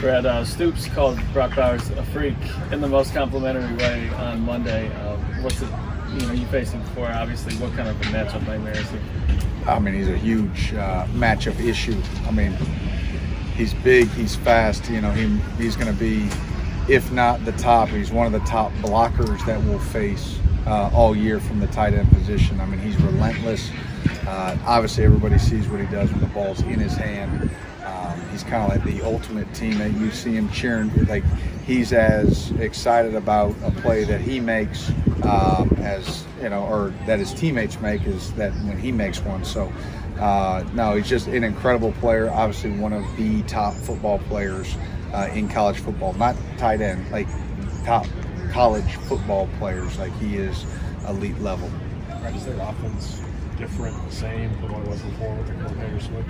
Brad, Stoops called Brock Bowers a freak in the most complimentary way on Monday. What's it? You faced him before. Obviously, what kind of a matchup nightmare is he? I mean, he's a huge matchup issue. I mean, he's big, he's fast. He's going to be, if not the top, he's one of the top blockers that we'll face all year from the tight end position. I mean, he's relentless. Obviously, everybody sees what he does when the ball's in his hand. He's kind of like the ultimate teammate. You see him cheering, like he's as excited about a play that he makes as or that his teammates make is that when he makes one. So no, he's just an incredible player. Obviously, one of the top football players in college football, not tight end, like top college football players. Like he is elite level. Right, is their offense different, the same than what it was before with the coordinator switch?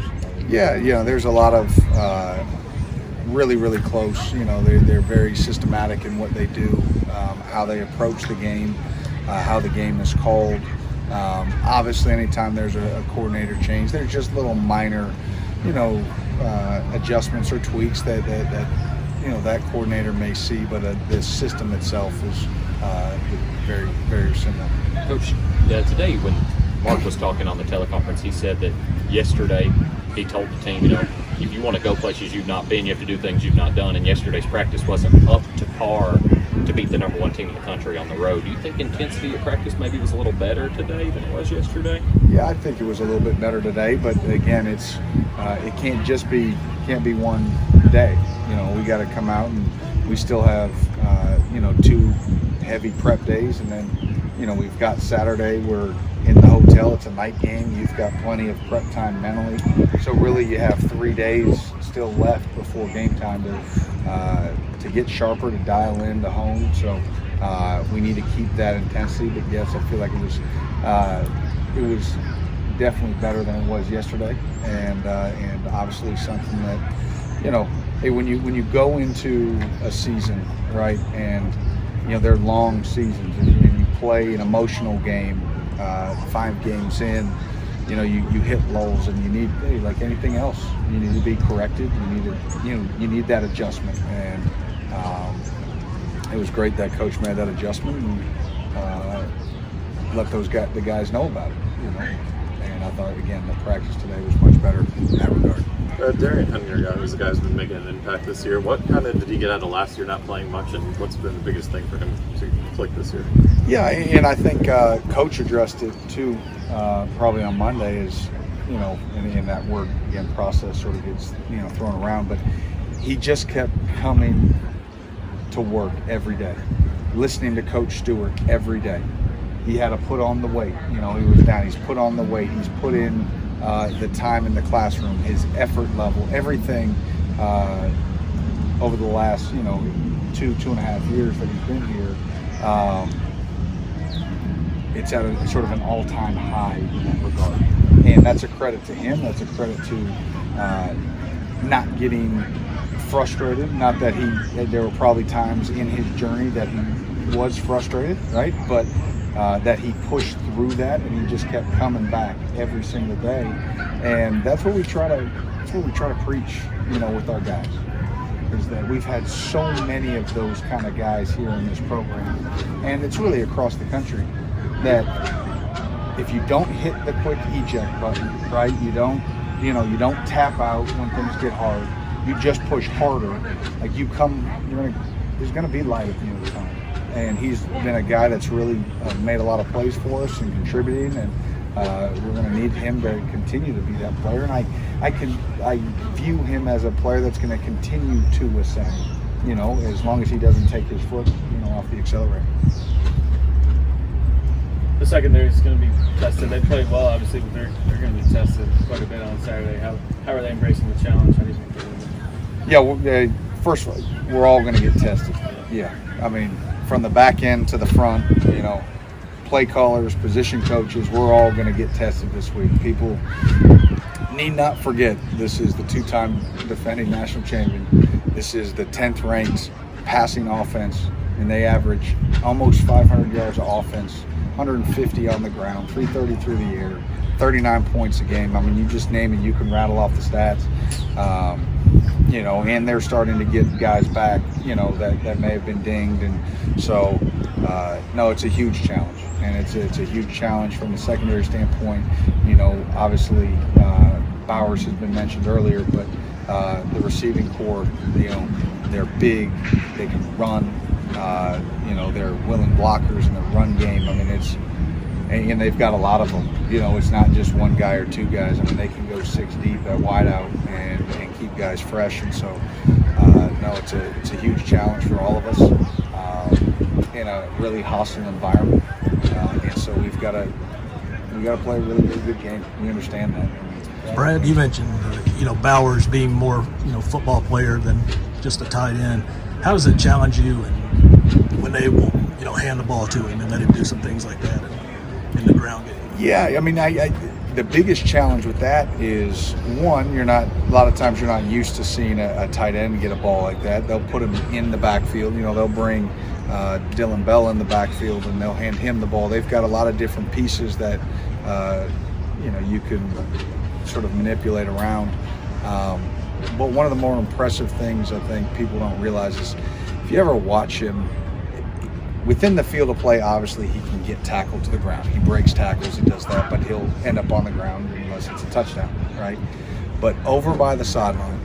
Yeah, there's a lot of really, really close. They're very systematic in what they do, how they approach the game, how the game is called. Obviously, anytime there's a coordinator change, there's just little minor, adjustments or tweaks that that coordinator may see, but the system itself is very, very similar. Coach, today when Mark was talking on the teleconference, he said that yesterday he told the team, if you want to go places you've not been, you have to do things you've not done, and yesterday's practice wasn't up to par to beat the number one team in the country on the road. Do you think intensity of practice maybe was a little better today than it was yesterday? Yeah, I think it was a little bit better today, but again, it can't be one day. We got to come out, and we still have 2 heavy prep days, and then we've got Saturday. We're in the hotel. It's a night game. You've got plenty of prep time mentally. So really, you have 3 days still left before game time to get sharper, to dial in, to hone. So we need to keep that intensity. But yes, I feel like it was definitely better than it was yesterday, and obviously something that when you go into a season, right, and they're long seasons, and you play an emotional game. 5 games in, you hit lulls, and you need, like anything else, you need to be corrected. You need that adjustment, and it was great that coach made that adjustment and let the guys know about it. And I thought again the practice today was much better in that regard. Darian Henry, who's the guy who's been making an impact this year. What kind of did he get out of last year not playing much, and what's been the biggest thing for him to click this year? Yeah, and I think coach addressed it too, probably on Monday. Is and that word again, process, sort of gets thrown around, but he just kept coming to work every day, listening to Coach Stewart every day. He had to put on the weight. He was down. He's put on the weight. He's put in the time in the classroom, his effort level, everything over the last 2.5 years that he's been here. It's at a sort of an all-time high in that regard, and that's a credit to him. That's a credit to not getting frustrated. Not that there were probably times in his journey that he was frustrated, right? But that he pushed through that, and he just kept coming back every single day. And that's what we try to preach, with our guys, is that we've had so many of those kind of guys here in this program, and it's really across the country, that if you don't hit the quick eject button, right, you don't tap out when things get hard, you just push harder, like there's gonna be light at the end of the tunnel. And he's been a guy that's really made a lot of plays for us and contributing, and we're going to need him to continue to be that player. And I view him as a player that's going to continue to ascend, as long as he doesn't take his foot, off the accelerator. The secondary is going to be tested. They played well, obviously, but they're going to be tested quite a bit on Saturday. How are they embracing the challenge? How do you think they're doing it? Yeah, first of all, we're all going to get tested. Yeah, I mean, from the back end to the front, play callers, position coaches, we're all going to get tested this week. People need not forget, this is the 2-time defending national champion. This is the 10th ranked passing offense, and they average almost 500 yards of offense, 150 on the ground, 330 through the air, 39 points a game. I mean, you just name it, you can rattle off the stats. you know, and they're starting to get guys back, you know, that may have been dinged. And so, no, it's a huge challenge. And it's a huge challenge from a secondary standpoint. You know, obviously, Bowers has been mentioned earlier, but the receiving core, you know, they're big, they can run, you know, they're willing blockers in the run game. I mean, and they've got a lot of them. You know, it's not just one guy or two guys. I mean, they can go 6 deep at wideout and keep guys fresh. And so, no, it's a huge challenge for all of us in a really hostile environment. And so we got to play a really, really good game. We understand that. Brad, you mentioned Bowers being more football player than just a tight end. How does it challenge you when they will hand the ball to him and let him do some things like that in the ground game? Yeah, I mean, the biggest challenge with that is, one, a lot of times you're not used to seeing a tight end get a ball like that. They'll put him in the backfield. They'll bring Dylan Bell in the backfield and they'll hand him the ball. They've got a lot of different pieces that you can sort of manipulate around. But one of the more impressive things I think people don't realize is if you ever watch him within the field of play, obviously he can get tackled to the ground. He breaks tackles, he does that, but he'll end up on the ground unless it's a touchdown, right? But over by the sideline,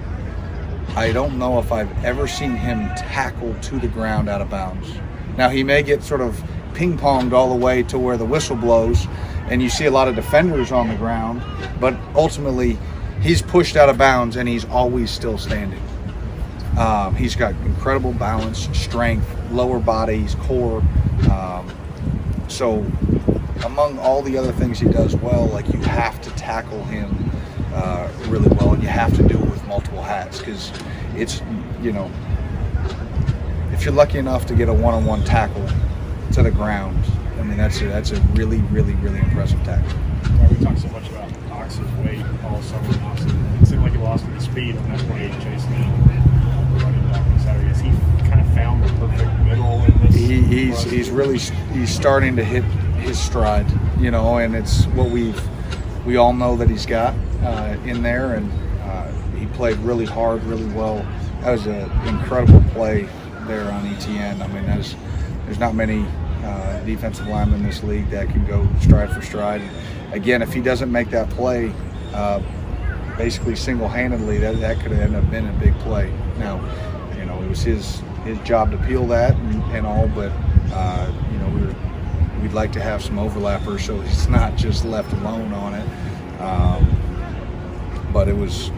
I don't know if I've ever seen him tackle to the ground out of bounds. Now he may get sort of ping-ponged all the way to where the whistle blows and you see a lot of defenders on the ground, but ultimately he's pushed out of bounds and he's always still standing. He's got incredible balance, strength, lower body, his core. So among all the other things he does well, like you have to tackle him really well, and you have to do it with multiple hats because it's, if you're lucky enough to get a one-on-one tackle to the ground, I mean, that's a really, really, really impressive tackle. We talked so much about Ox's weight all summer. It seemed like he lost the speed on that play chasing the running back on Saturday. Has he kind of found the perfect middle in this? He's starting to hit his stride, and it's what we all know that he's got in there, and he played really hard, really well. That was an incredible play there on ETN. I mean, there's not many defensive linemen in this league that can go stride for stride. Again, if he doesn't make that play, basically single-handedly, that could have ended up being a big play. Now, it was his job to peel that and all, but we'd like to have some overlappers so he's not just left alone on it. But it was,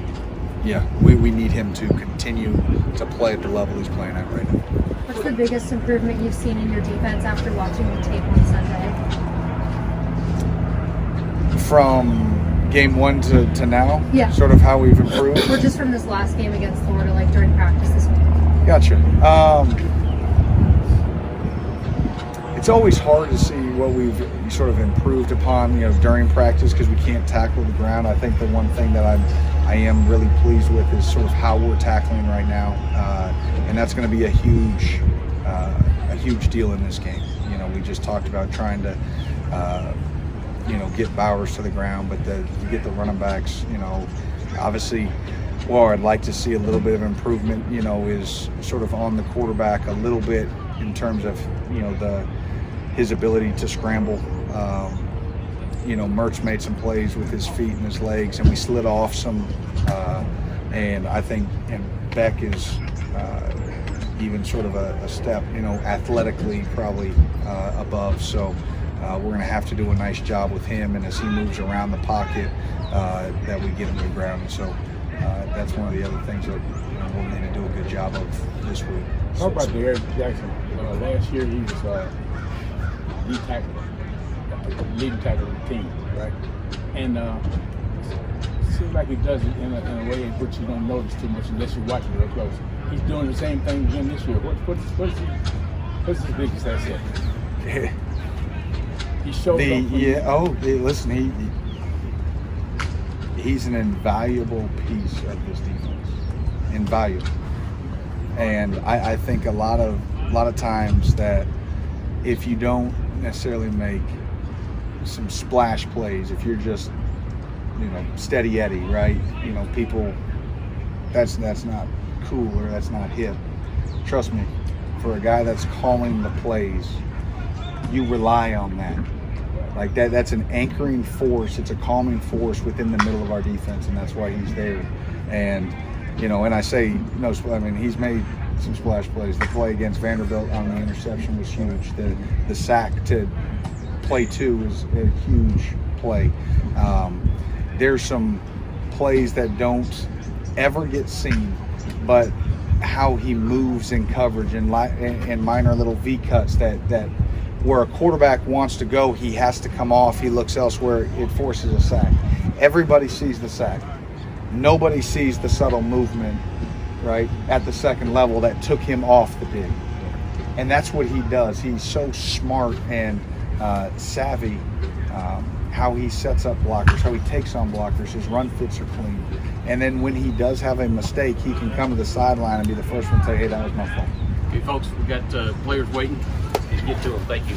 we need him to continue to play at the level he's playing at right now. What's the biggest improvement you've seen in your defense after watching the tape on Sunday? From game 1 to now? Yeah. Sort of how we've improved? Or just from this last game against Florida, like during practice this week? Gotcha. It's always hard to see what we've sort of improved upon, during practice because we can't tackle the ground. I think the one thing that I am really pleased with is sort of how we're tackling right now, and that's going to be a huge deal in this game. We just talked about trying to, get Bowers to the ground, but to get the running backs, obviously. Well, I'd like to see a little bit of improvement, is sort of on the quarterback a little bit in terms of, his ability to scramble. Mertz made some plays with his feet and his legs, and we slid off some. And I think, Beck is even sort of a step, athletically probably above. So we're going to have to do a nice job with him, and as he moves around the pocket, that we get him to the ground. And so that's one of the other things that we'll need to do a good job of this week. How about Eric Jackson? Last year he was leading tackle of the team, right? And it seems like he does it in a way in which you don't notice too much unless you watch it real close. He's doing the same thing again this year. What's his biggest asset? He showed up. Listen, he's an invaluable piece of this defense. Invaluable. And I think a lot of times that if you don't necessarily make some splash plays, if you're just steady Eddie, right? People that's not cool or that's not hip. Trust me, for a guy that's calling the plays, you rely on that. Like that's an anchoring force. It's a calming force within the middle of our defense, and that's why he's there. And and I say no. I mean, he's made some splash plays. The play against Vanderbilt on the interception was huge. The sack to play 2 is a huge play. There's some plays that don't ever get seen, but how he moves in coverage and minor little V cuts that where a quarterback wants to go, he has to come off. He looks elsewhere. It forces a sack. Everybody sees the sack. Nobody sees the subtle movement, right, at the second level that took him off the dig. And that's what he does. He's so smart and savvy, how he sets up blockers, how he takes on blockers. His run fits are clean. And then when he does have a mistake, he can come to the sideline and be the first one to say, hey, that was my fault. Okay, folks, we got players waiting. Get to them. Thank you.